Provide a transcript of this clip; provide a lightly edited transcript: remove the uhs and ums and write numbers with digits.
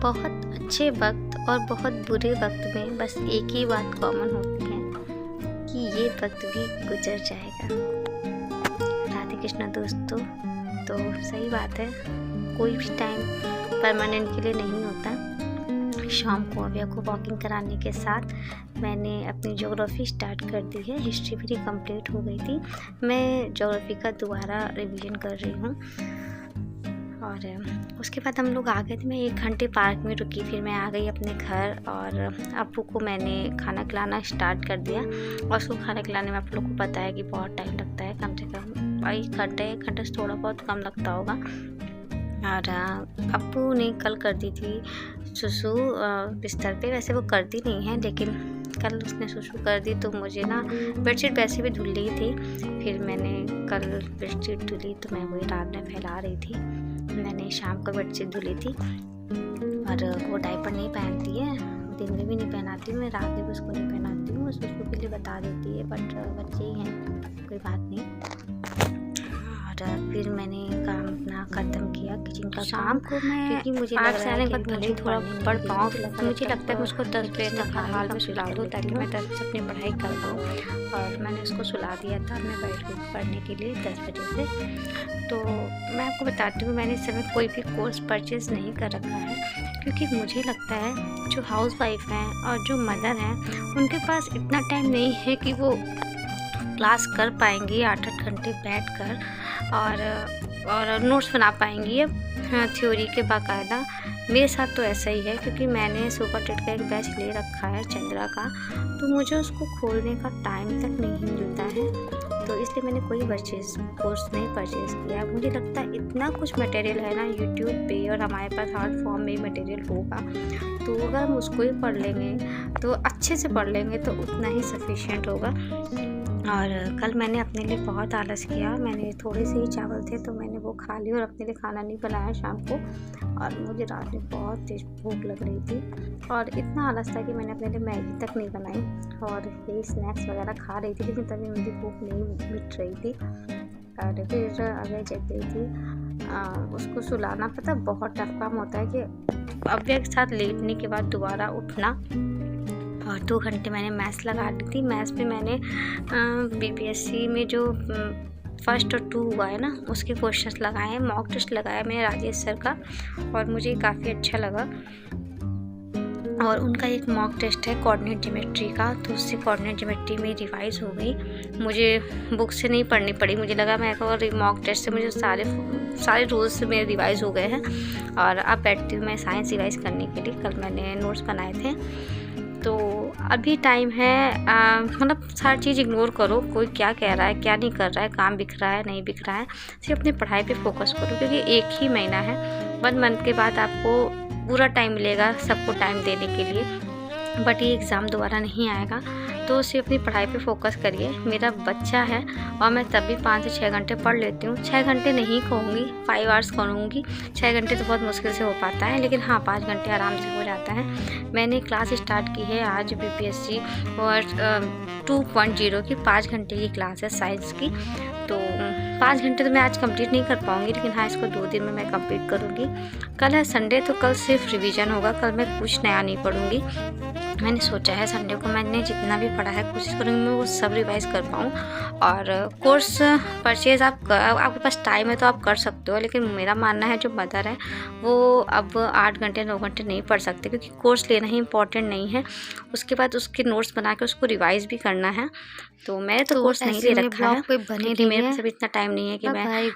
बहुत अच्छे वक्त और बहुत बुरे वक्त में बस एक ही बात कॉमन होती है कि ये वक्त भी गुजर जाएगा। राधे कृष्ण दोस्तों। तो सही बात है, कोई भी टाइम परमानेंट के लिए नहीं होता। शाम को अव्या को वॉकिंग कराने के साथ मैंने अपनी ज्योग्राफी स्टार्ट कर दी है। हिस्ट्री मेरी कंप्लीट हो गई थी, मैं ज्योग्राफी का दोबारा रिवीजन कर रही हूँ। और उसके बाद हम लोग आ गए थे। मैं 1 घंटे पार्क में रुकी, फिर मैं आ गई अपने घर और अप्पू को मैंने खाना खिलाना स्टार्ट कर दिया। और उसको खाना खिलाने में आप लोग को पता है कि बहुत टाइम लगता है, कम से कम 1 घंटे से थोड़ा बहुत कम लगता होगा। और अप्पू ने कल कर दी थी सुसु बिस्तर पे। वैसे वो करती नहीं है, लेकिन कल उसने सुसु कर दी तो मुझे ना बेडशीट वैसे भी धुल रही थी। फिर मैंने कल बेडशीट धुली तो मैं वही रात में फैला रही थी। मैंने शाम को बेडशीट धुली थी और वो डायपर नहीं पहनती है, दिन में भी नहीं पहनाती हूँ, मैं रात में भी उसको नहीं पहनाती हूँ। सुसु के लिए बता देती है, बट बच्चे ही हैं, कोई बात नहीं। और फिर मैंने काम अपना ख़त्म किया, किचन का काम को मैं क्योंकि मुझे लग रहा है कि मुझे थोड़ा पढ़ पाऊँ। तो मुझे लगता है मैं उसको 10 बजे तक हर हाल में सुला दूँ ताकि मैं 10 बजे अपनी पढ़ाई कर पाऊँ। और मैंने उसको सुला दिया था, मैं बैठ गई पढ़ने के लिए 10 बजे से। तो मैं आपको बताती हूँ, मैंने इस समय कोई भी कोर्स परचेज़ नहीं कर रखा है, क्योंकि मुझे लगता है जो हाउस वाइफ हैं और जो मदर हैं उनके पास इतना टाइम नहीं है कि वो क्लास कर पाएंगी 8-8 घंटे बैठकर और नोट्स बना पाएंगी अब थ्योरी के बाकायदा। मेरे साथ तो ऐसा ही है, क्योंकि मैंने सुपर टेट का एक बैच ले रखा है चंद्रा का, तो मुझे उसको खोलने का टाइम तक नहीं मिलता है। तो इसलिए मैंने कोई कोर्स नहीं परचेज़ किया। मुझे लगता है इतना कुछ मटेरियल है ना यूट्यूब पे, और हमारे पास हार्ड फॉर्म में मटेरियल होगा, तो अगर हम उसको ही पढ़ लेंगे तो अच्छे से पढ़ लेंगे तो उतना ही सफिशिएंट होगा। और कल मैंने अपने लिए बहुत आलस किया। मैंने थोड़े से ही चावल थे तो मैंने वो खा लिए और अपने लिए खाना नहीं बनाया शाम को। और मुझे रात में बहुत तेज़ भूख लग रही थी और इतना आलस था कि मैंने अपने लिए मैगी तक नहीं बनाई और यही स्नैक्स वगैरह खा रही थी, लेकिन तभी मुझे भूख नहीं मिट रही थी। और फिर अव्या जग गई थी, उसको सुलाना पता बहुत टफ काम होता है कि अव्या के साथ लेटने के बाद दोबारा उठना। और 2 घंटे मैंने मैथ्स लगा दी थी। मैथ्स में मैंने बीपीएससी में जो फर्स्ट और 2 हुआ है ना, उसके क्वेश्चंस लगाए हैं, मॉक टेस्ट लगाया मैंने राजेश सर का, और मुझे काफ़ी अच्छा लगा। और उनका एक मॉक टेस्ट है कोऑर्डिनेट ज्योमेट्री का, तो उससे कोऑर्डिनेट ज्योमेट्री में रिवाइज हो गई। मुझे बुक से नहीं पढ़नी पड़ी, मुझे लगा मैं और मॉक टेस्ट से मुझे सारे रूल्स मेरे रिवाइज हो गए हैं। और अब बैठती हूँ मैं साइंस रिवाइज करने के लिए। कल मैंने नोट्स बनाए थे, तो अभी टाइम है। मतलब हर चीज़ इग्नोर करो, कोई क्या कह रहा है क्या नहीं कर रहा है, काम बिक रहा है नहीं बिक रहा है, सिर्फ अपनी पढ़ाई पे फोकस करो, क्योंकि 1 ही महीना है। 1 मंथ के बाद आपको पूरा टाइम मिलेगा सबको टाइम देने के लिए, बट ये एग्ज़ाम दोबारा नहीं आएगा। तो सिर्फ अपनी पढ़ाई पे फोकस करिए। मेरा बच्चा है और मैं तभी 5 से 6 घंटे पढ़ लेती हूँ। 6 घंटे नहीं कहूँगी, 5 आवर्स कहूँगी। 6 घंटे तो बहुत मुश्किल से हो पाता है, लेकिन हाँ 5 घंटे आराम से हो जाता है। मैंने क्लास स्टार्ट की है आज बीपीएससी और 2.0 की 5 घंटे की क्लास है साइंस की। तो 5 घंटे तो मैं आज कंप्लीट नहीं कर पाऊँगी, लेकिन हाँ इसको 2 दिन में मैं कंप्लीट करूँगी। कल है संडे, तो कल सिर्फ रिवीजन होगा, कल मैं कुछ नया नहीं पढ़ूँगी। मैंने सोचा है संडे को मैंने जितना भी पढ़ा है कोशिश करूँगी मैं वो सब रिवाइज़ कर पाऊँ। और कोर्स परचेज़ आपके पास टाइम है तो आप कर सकते हो, लेकिन मेरा मानना है जो मदर है वो अब 8 घंटे 9 घंटे नहीं पढ़ सकते, क्योंकि कोर्स लेना ही इम्पॉर्टेंट नहीं है, उसके बाद उसके नोट्स बना के उसको रिवाइज़ भी करना है। तो मैंने तो कोर्स नहीं ले रखा है, क्योंकि मेरे पास अभी इतना टाइम नहीं है कि मैं